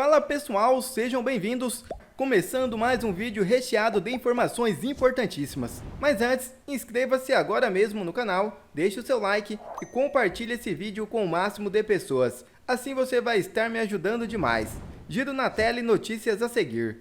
Fala pessoal, sejam bem-vindos! Começando mais um vídeo recheado de informações importantíssimas. Mas antes, inscreva-se agora mesmo no canal, deixe o seu like e compartilhe esse vídeo com o máximo de pessoas. Assim você vai estar me ajudando demais. Giro na tela e notícias a seguir.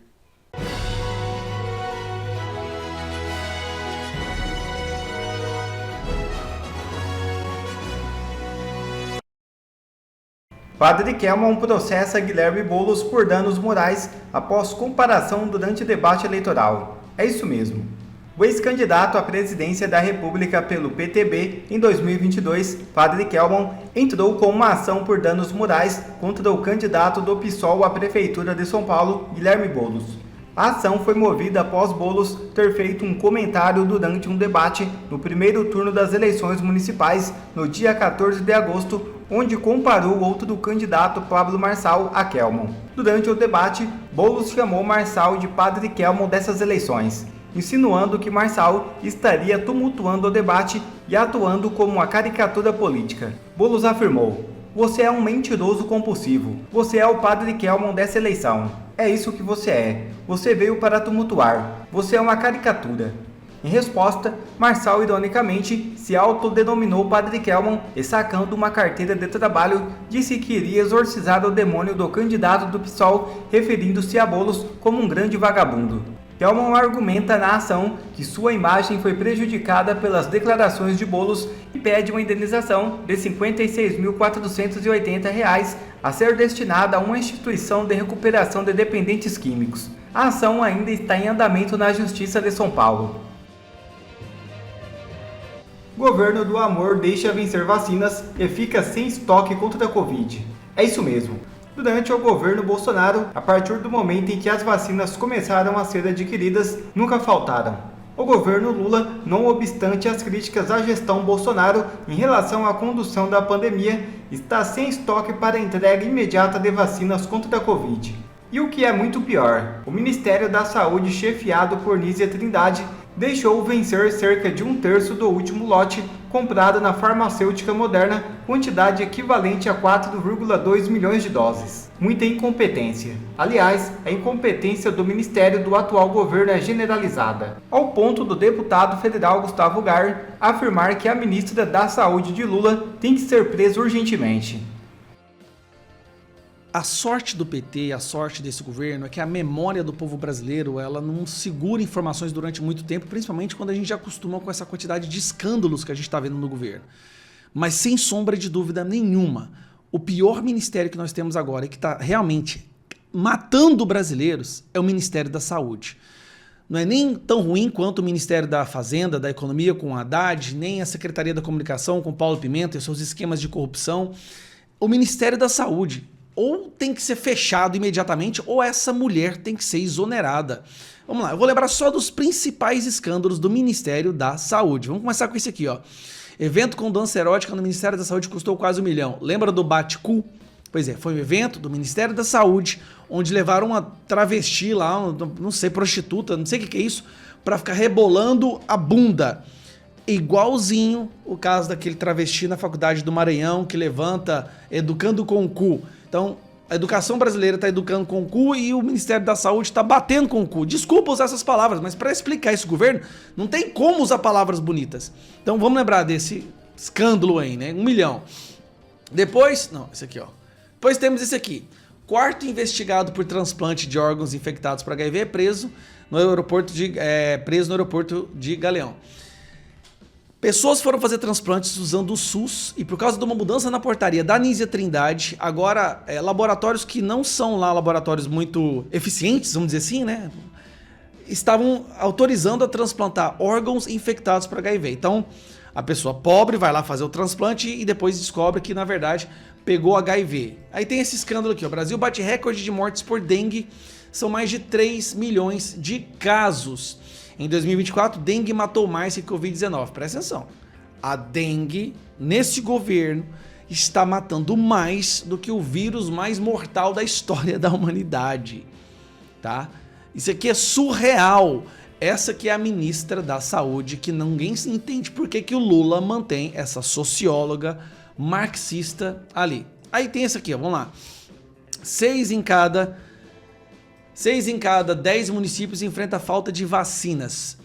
Padre Kelmon processa Guilherme Boulos por danos morais após comparação durante debate eleitoral. É isso mesmo. O ex-candidato à presidência da República pelo PTB em 2022, Padre Kelmon, entrou com uma ação por danos morais contra o candidato do PSOL à Prefeitura de São Paulo, Guilherme Boulos. A ação foi movida após Boulos ter feito um comentário durante um debate no primeiro turno das eleições municipais, no dia 14 de agosto, onde comparou outro candidato, Pablo Marçal, a Kelmon. Durante o debate, Boulos chamou Marçal de Padre Kelmon dessas eleições, insinuando que Marçal estaria tumultuando o debate e atuando como uma caricatura política. Boulos afirmou: "Você é um mentiroso compulsivo. Você é o Padre Kelmon dessa eleição. É isso que você é. Você veio para tumultuar. Você é uma caricatura." Em resposta, Marçal ironicamente se autodenominou Padre Kelmon e, sacando uma carteira de trabalho, disse que iria exorcizar o demônio do candidato do PSOL, referindo-se a Boulos como um grande vagabundo. Kelmon argumenta na ação que sua imagem foi prejudicada pelas declarações de Boulos e pede uma indenização de R$ 56.480 a ser destinada a uma instituição de recuperação de dependentes químicos. A ação ainda está em andamento na Justiça de São Paulo. Governo do Amor deixa vencer vacinas e fica sem estoque contra a Covid. É isso mesmo. Durante o governo Bolsonaro, a partir do momento em que as vacinas começaram a ser adquiridas, nunca faltaram. O governo Lula, não obstante as críticas à gestão Bolsonaro em relação à condução da pandemia, está sem estoque para a entrega imediata de vacinas contra a Covid. E o que é muito pior, o Ministério da Saúde, chefiado por Nízia Trindade, deixou vencer cerca de 1/3 do último lote comprado na farmacêutica Moderna, quantidade equivalente a 4,2 milhões de doses. Muita incompetência. Aliás, a incompetência do Ministério do atual governo é generalizada, ao ponto do deputado federal Gustavo Gar afirmar que a ministra da Saúde de Lula tem que ser presa urgentemente. A sorte do PT, a sorte desse governo é que a memória do povo brasileiro, ela não segura informações durante muito tempo, principalmente quando a gente já acostuma com essa quantidade de escândalos que a gente está vendo no governo. Mas sem sombra de dúvida nenhuma, o pior ministério que nós temos agora e que está realmente matando brasileiros é o Ministério da Saúde. Não é nem tão ruim quanto o Ministério da Fazenda, da Economia com o Haddad, nem a Secretaria da Comunicação com Paulo Pimenta e seus esquemas de corrupção. O Ministério da Saúde ou tem que ser fechado imediatamente, ou essa mulher tem que ser exonerada. Vamos lá, eu vou lembrar só dos principais escândalos do Ministério da Saúde. Vamos começar com esse aqui, ó. Evento com dança erótica no Ministério da Saúde custou quase R$1 milhão. Lembra do Bate-Cu? Pois é, foi um evento do Ministério da Saúde, onde levaram uma travesti lá, não sei, prostituta, não sei o que é isso, para ficar rebolando a bunda. Igualzinho o caso daquele travesti na Faculdade do Maranhão, que levanta educando com o cu. Então, a educação brasileira está educando com o cu e o Ministério da Saúde está batendo com o cu. Desculpa usar essas palavras, mas para explicar esse governo, não tem como usar palavras bonitas. Então, vamos lembrar desse escândalo aí, né? R$1 milhão. Depois, não, esse aqui, ó. Depois temos esse aqui. Quarto investigado por transplante de órgãos infectados por HIV é preso no aeroporto de Galeão. Pessoas foram fazer transplantes usando o SUS e por causa de uma mudança na portaria da Nízia Trindade, agora laboratórios que não são lá laboratórios muito eficientes, vamos dizer assim, né? Estavam autorizando a transplantar órgãos infectados por HIV. Então, a pessoa pobre vai lá fazer o transplante e depois descobre que, na verdade, pegou HIV. Aí tem esse escândalo aqui, ó. O Brasil bate recorde de mortes por dengue, são mais de 3 milhões de casos. Em 2024, dengue matou mais que Covid-19. Presta atenção. A dengue, nesse governo, está matando mais do que o vírus mais mortal da história da humanidade. Tá? Isso aqui é surreal. Essa que é a ministra da Saúde, que ninguém se entende por que o Lula mantém essa socióloga marxista ali. Aí tem esse aqui, ó, vamos lá. 6 em cada 10 municípios enfrenta falta de vacinas.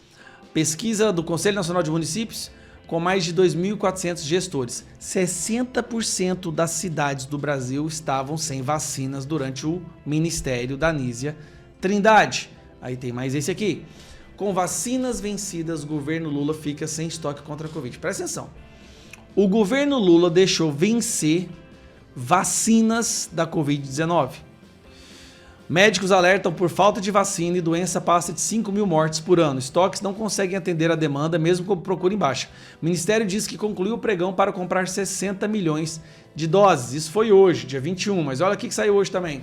Pesquisa do Conselho Nacional de Municípios, com mais de 2.400 gestores. 60% das cidades do Brasil estavam sem vacinas durante o ministério da Nízia Trindade. Aí tem mais esse aqui. Com vacinas vencidas, o governo Lula fica sem estoque contra a Covid. Presta atenção. O governo Lula deixou vencer vacinas da Covid-19. Médicos alertam por falta de vacina e doença passa de 5.000 mortes por ano. Estoques não conseguem atender a demanda, mesmo com procura em baixa. O Ministério diz que concluiu o pregão para comprar 60 milhões de doses. Isso foi hoje, dia 21, mas olha o que saiu hoje também.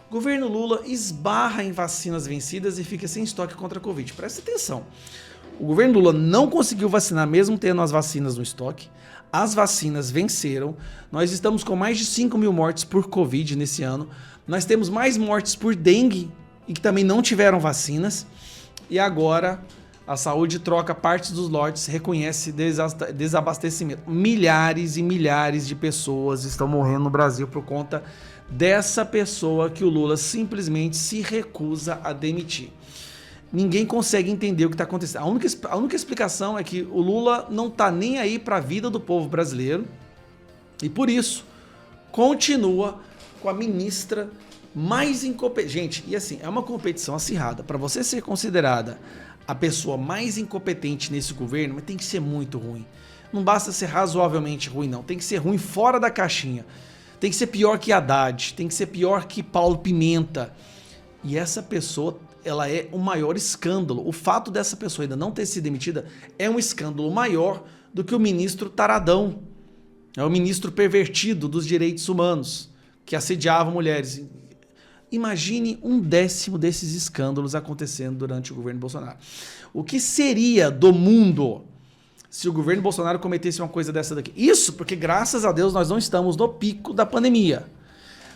O governo Lula esbarra em vacinas vencidas e fica sem estoque contra a Covid. Presta atenção. O governo Lula não conseguiu vacinar, mesmo tendo as vacinas no estoque. As vacinas venceram. Nós estamos com mais de 5.000 mortes por Covid nesse ano. Nós temos mais mortes por dengue e que também não tiveram vacinas. E agora a saúde troca partes dos lotes, reconhece desabastecimento. Milhares e milhares de pessoas estão morrendo no Brasil por conta dessa pessoa que o Lula simplesmente se recusa a demitir. Ninguém consegue entender o que está acontecendo. A única explicação é que o Lula não está nem aí para a vida do povo brasileiro e por isso continua com a ministra mais incompetente. Gente, e assim, é uma competição acirrada. Para você ser considerada a pessoa mais incompetente nesse governo, mas tem que ser muito ruim. Não basta ser razoavelmente ruim, não. Tem que ser ruim fora da caixinha. Tem que ser pior que Haddad. Tem que ser pior que Paulo Pimenta. E essa pessoa, ela é o maior escândalo. O fato dessa pessoa ainda não ter sido demitida é um escândalo maior do que o ministro Taradão. É o ministro pervertido dos direitos humanos, que assediava mulheres. Imagine 1/10 desses escândalos acontecendo durante o governo Bolsonaro. O que seria do mundo se o governo Bolsonaro cometesse uma coisa dessa daqui? Isso porque, graças a Deus, nós não estamos no pico da pandemia.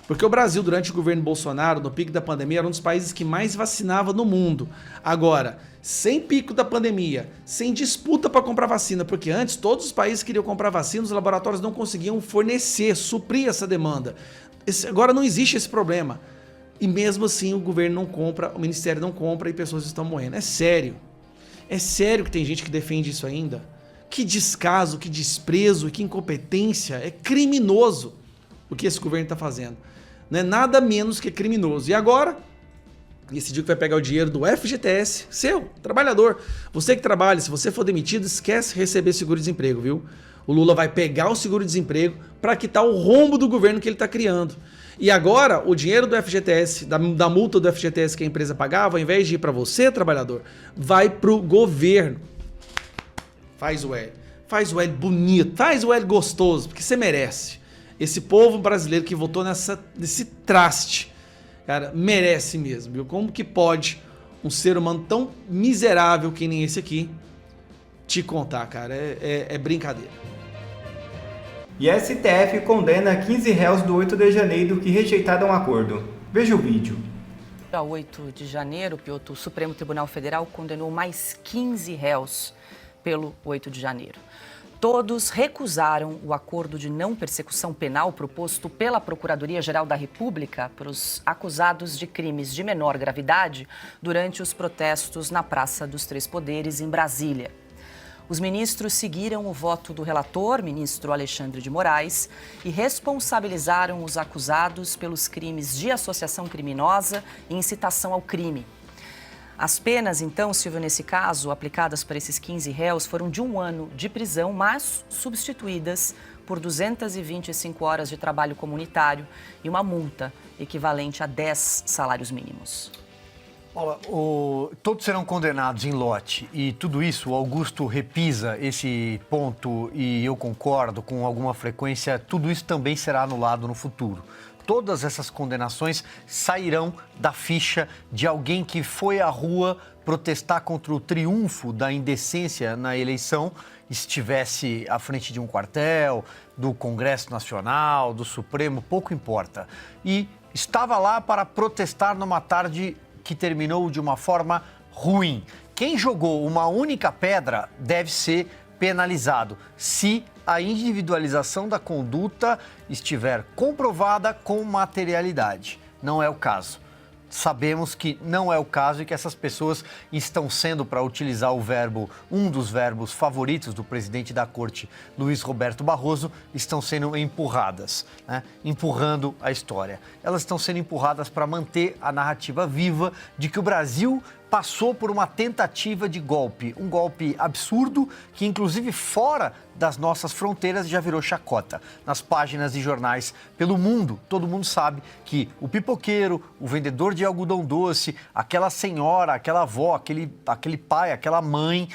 Porque o Brasil, durante o governo Bolsonaro, no pico da pandemia, era um dos países que mais vacinava no mundo. Agora, sem pico da pandemia, sem disputa para comprar vacina, porque antes todos os países queriam comprar vacina, os laboratórios não conseguiam fornecer, suprir essa demanda. Agora não existe esse problema. E mesmo assim o governo não compra, o ministério não compra e pessoas estão morrendo. É sério. É sério que tem gente que defende isso ainda? Que descaso, que desprezo, que incompetência. É criminoso o que esse governo está fazendo. Não é nada menos que criminoso. E agora, esse dia que vai pegar o dinheiro do FGTS, seu, trabalhador. Você que trabalha, se você for demitido, esquece receber seguro-desemprego, viu? O Lula vai pegar o seguro-desemprego para quitar o rombo do governo que ele está criando. E agora, o dinheiro do FGTS, da multa do FGTS que a empresa pagava, ao invés de ir para você, trabalhador, vai para o governo. Faz o L. Faz o L bonito, faz o L gostoso, porque você merece. Esse povo brasileiro que votou nesse traste, cara, merece mesmo, viu? Como que pode um ser humano tão miserável que nem esse aqui te contar, cara? É brincadeira. E a STF condena 15 réus do 8 de janeiro que rejeitaram o acordo. Veja o vídeo. Dia 8 de janeiro, Piotr, o Supremo Tribunal Federal condenou mais 15 réus pelo 8 de janeiro. Todos recusaram o acordo de não persecução penal proposto pela Procuradoria-Geral da República para os acusados de crimes de menor gravidade durante os protestos na Praça dos Três Poderes, em Brasília. Os ministros seguiram o voto do relator, ministro Alexandre de Moraes, e responsabilizaram os acusados pelos crimes de associação criminosa e incitação ao crime. As penas, então, Silvio, nesse caso, aplicadas para esses 15 réus, foram de 1 ano de prisão, mas substituídas por 225 horas de trabalho comunitário e uma multa equivalente a 10 salários mínimos. Olha, todos serão condenados em lote e tudo isso, o Augusto repisa esse ponto e eu concordo com alguma frequência, tudo isso também será anulado no futuro. Todas essas condenações sairão da ficha de alguém que foi à rua protestar contra o triunfo da indecência na eleição, estivesse à frente de um quartel, do Congresso Nacional, do Supremo, pouco importa. E estava lá para protestar numa tarde que terminou de uma forma ruim. Quem jogou uma única pedra deve ser penalizado, se a individualização da conduta estiver comprovada com materialidade. não é o caso. Sabemos que não é o caso e que essas pessoas estão sendo, para utilizar o verbo, um dos verbos favoritos do presidente da Corte, Luiz Roberto Barroso, estão sendo empurradas, né? Empurrando a história. Elas estão sendo empurradas para manter a narrativa viva de que o Brasil passou por uma tentativa de golpe, um golpe absurdo que, inclusive, fora das nossas fronteiras já virou chacota. Nas páginas de jornais pelo mundo, todo mundo sabe que o pipoqueiro, o vendedor de algodão doce, aquela senhora, aquela avó, aquele pai, aquela mãe,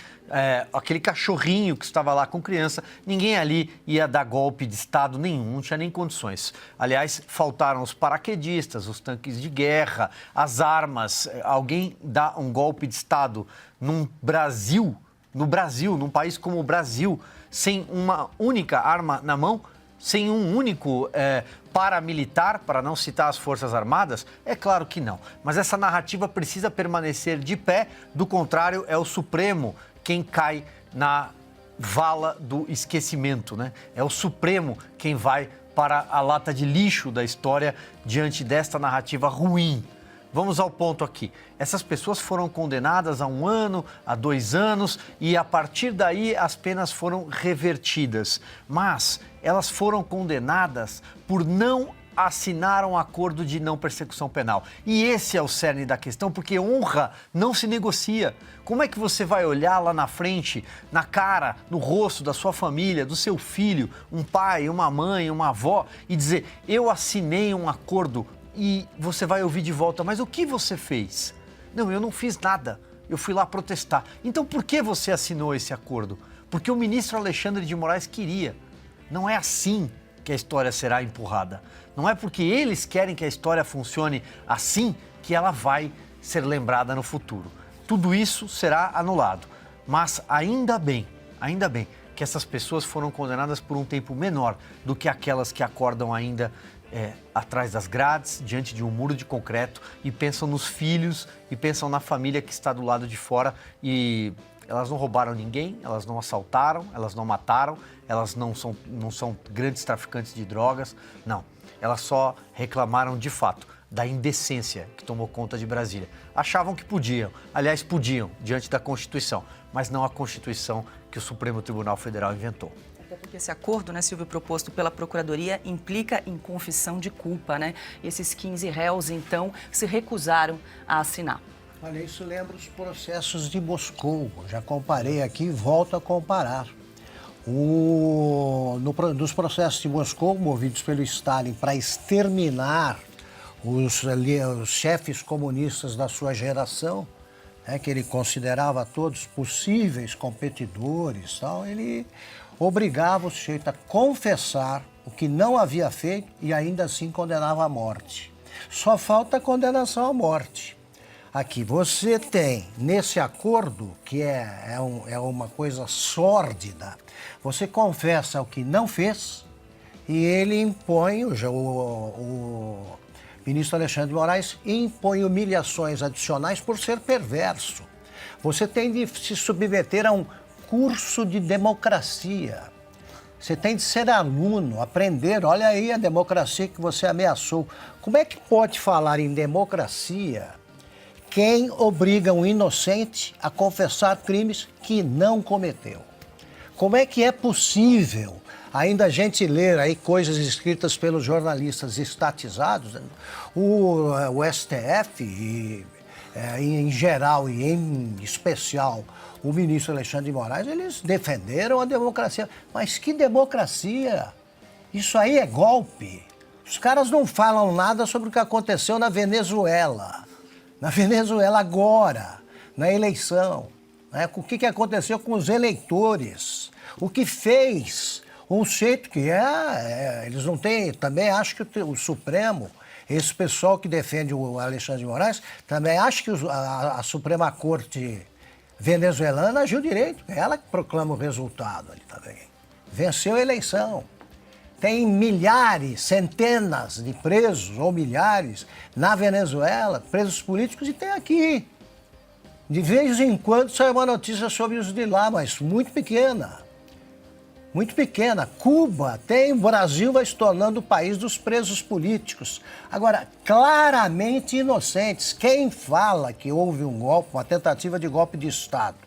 aquele cachorrinho que estava lá com criança, ninguém ali ia dar golpe de Estado nenhum, não tinha nem condições. Aliás, faltaram os paraquedistas, os tanques de guerra, as armas. Alguém dá um golpe de Estado no Brasil, num país como o Brasil, sem uma única arma na mão, sem um único paramilitar, para não citar as Forças Armadas? É claro que não. Mas essa narrativa precisa permanecer de pé, do contrário, é o Supremo quem cai na vala do esquecimento, né? É o Supremo quem vai para a lata de lixo da história diante desta narrativa ruim. Vamos ao ponto aqui. Essas pessoas foram condenadas a 1 ano, a 2 anos e a partir daí as penas foram revertidas. Mas elas foram condenadas por não assinar um acordo de não persecução penal. E esse é o cerne da questão, porque honra não se negocia. Como é que você vai olhar lá na frente, na cara, no rosto da sua família, do seu filho, um pai, uma mãe, uma avó, e dizer, eu assinei um acordo, e você vai ouvir de volta, mas o que você fez? Não, eu não fiz nada, eu fui lá protestar. Então por que você assinou esse acordo? Porque o ministro Alexandre de Moraes queria. Não é assim que a história será empurrada. Não é porque eles querem que a história funcione assim que ela vai ser lembrada no futuro. Tudo isso será anulado. Mas ainda bem que essas pessoas foram condenadas por um tempo menor do que aquelas que acordam ainda atrás das grades, diante de um muro de concreto e pensam nos filhos e pensam na família que está do lado de fora e elas não roubaram ninguém, elas não assaltaram, elas não mataram, elas não são grandes traficantes de drogas, não. Elas só reclamaram de fato da indecência que tomou conta de Brasília. Achavam que podiam, aliás, podiam, diante da Constituição, mas não a Constituição que o Supremo Tribunal Federal inventou. Até porque esse acordo, né, Silvio, proposto pela Procuradoria, implica em confissão de culpa, né? E esses 15 réus, então, se recusaram a assinar. Olha, isso lembra os processos de Moscou. Já comparei aqui e volto a comparar. Nos processos de Moscou, movidos pelo Stalin para exterminar os chefes comunistas da sua geração, que ele considerava todos possíveis competidores, tal, ele obrigava o sujeito a confessar o que não havia feito e ainda assim condenava à morte. Só falta a condenação à morte. Aqui você tem, nesse acordo, que é uma coisa sórdida, você confessa o que não fez e ele impõe, o ministro Alexandre de Moraes impõe humilhações adicionais por ser perverso. Você tem de se submeter a um curso de democracia. Você tem de ser aluno, aprender, olha aí a democracia que você ameaçou. Como é que pode falar em democracia quem obriga um inocente a confessar crimes que não cometeu? Como é que é possível ainda a gente ler aí coisas escritas pelos jornalistas estatizados? O STF, em geral e em especial o ministro Alexandre de Moraes, eles defenderam a democracia. Mas que democracia? Isso aí é golpe. Os caras não falam nada sobre o que aconteceu na Venezuela. Na Venezuela agora, na eleição. Né? O que aconteceu com os eleitores? O que fez um sujeito que eles não têm... Também acho que o Supremo, esse pessoal que defende o Alexandre de Moraes, também acha que a Suprema Corte venezuelana agiu direito. É ela que proclama o resultado ali também. Venceu a eleição. Tem milhares, centenas de presos, ou milhares, na Venezuela, presos políticos, e tem aqui. De vez em quando sai uma notícia sobre os de lá, mas muito pequena. muito pequena. Cuba tem, o Brasil vai se tornando o país dos presos políticos. Agora, claramente inocentes. Quem fala que houve um golpe, uma tentativa de golpe de Estado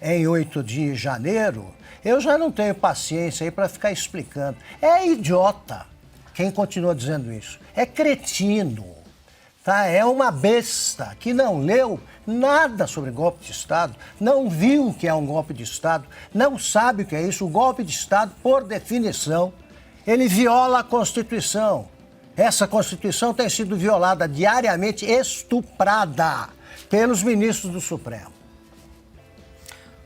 em 8 de janeiro, eu já não tenho paciência aí para ficar explicando. É idiota quem continua dizendo isso. É cretino, tá? É uma besta que não leu nada sobre golpe de Estado, não viu o que é um golpe de Estado, não sabe o que é isso. O golpe de Estado, por definição, ele viola a Constituição. Essa Constituição tem sido violada diariamente, estuprada pelos ministros do Supremo.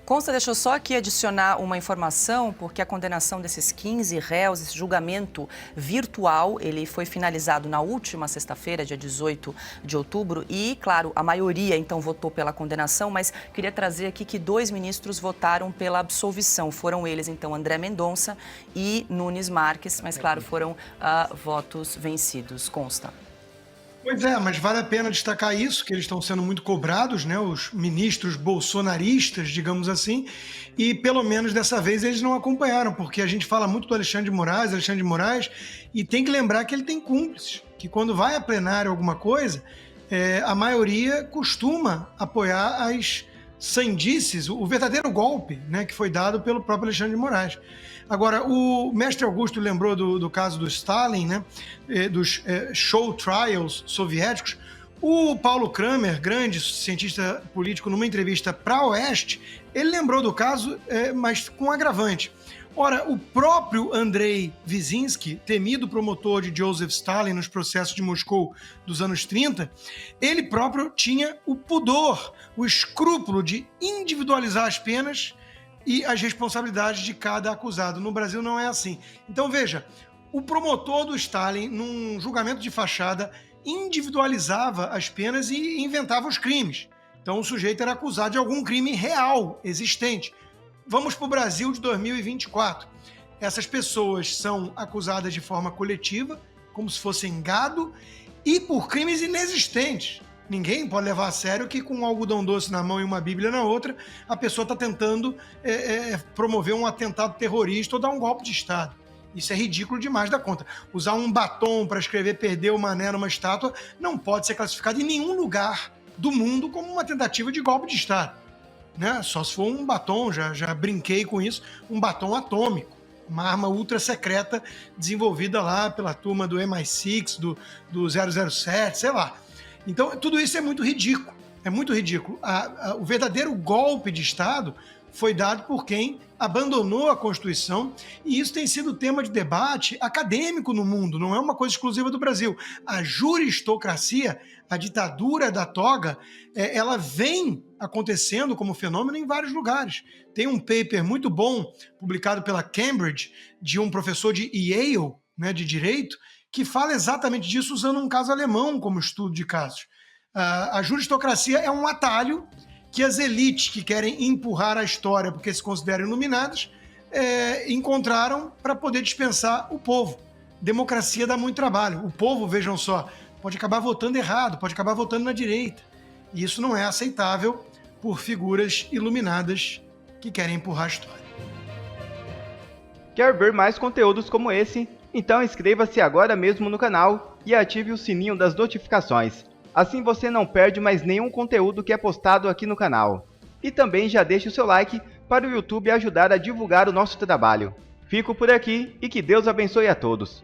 Consta, deixa eu só aqui adicionar uma informação, porque a condenação desses 15 réus, esse julgamento virtual, ele foi finalizado na última sexta-feira, dia 18 de outubro, e, claro, a maioria, então, votou pela condenação, mas queria trazer aqui que 2 ministros votaram pela absolvição. Foram eles, então, André Mendonça e Nunes Marques, mas, claro, foram votos vencidos. Consta. Pois é, mas vale a pena destacar isso, que eles estão sendo muito cobrados, né, os ministros bolsonaristas, digamos assim, e pelo menos dessa vez eles não acompanharam, porque a gente fala muito do Alexandre de Moraes, e tem que lembrar que ele tem cúmplices, que quando vai a plenário alguma coisa, a maioria costuma apoiar as sandices, o verdadeiro golpe, né, que foi dado pelo próprio Alexandre de Moraes. Agora, o mestre Augusto lembrou do caso do Stalin, né, dos show trials soviéticos. O Paulo Kramer, grande cientista político, numa entrevista para a Oeste, ele lembrou do caso, mas com agravante. Ora, o próprio Andrei Vizinski, temido promotor de Joseph Stalin nos processos de Moscou dos anos 30, ele próprio tinha o pudor, o escrúpulo de individualizar as penas e as responsabilidades de cada acusado. No Brasil não é assim. Então, veja, o promotor do Stalin, num julgamento de fachada, individualizava as penas e inventava os crimes. Então, o sujeito era acusado de algum crime real, existente. Vamos para o Brasil de 2024. Essas pessoas são acusadas de forma coletiva, como se fossem gado, e por crimes inexistentes. Ninguém pode levar a sério que com um algodão doce na mão e uma bíblia na outra, a pessoa está tentando promover um atentado terrorista ou dar um golpe de Estado. Isso é ridículo demais da conta. Usar um batom para escrever "perdeu o mané" numa estátua não pode ser classificado em nenhum lugar do mundo como uma tentativa de golpe de Estado. Né? Só se for um batom, já brinquei com isso, um batom atômico. Uma arma ultra secreta desenvolvida lá pela turma do MI6, do 007, sei lá. Então, tudo isso é muito ridículo. É muito ridículo. O verdadeiro golpe de Estado foi dado por quem abandonou a Constituição, e isso tem sido tema de debate acadêmico no mundo, não é uma coisa exclusiva do Brasil. A juristocracia, a ditadura da toga, ela vem acontecendo como fenômeno em vários lugares. Tem um paper muito bom, publicado pela Cambridge, de um professor de Yale, né, de Direito, que fala exatamente disso usando um caso alemão como estudo de casos. A juristocracia é um atalho que as elites que querem empurrar a história porque se consideram iluminadas encontraram para poder dispensar o povo. Democracia dá muito trabalho. O povo, vejam só, pode acabar votando errado, pode acabar votando na direita. E isso não é aceitável por figuras iluminadas que querem empurrar a história. Quer ver mais conteúdos como esse? Então inscreva-se agora mesmo no canal e ative o sininho das notificações. Assim você não perde mais nenhum conteúdo que é postado aqui no canal. E também já deixe o seu like para o YouTube ajudar a divulgar o nosso trabalho. Fico por aqui e que Deus abençoe a todos.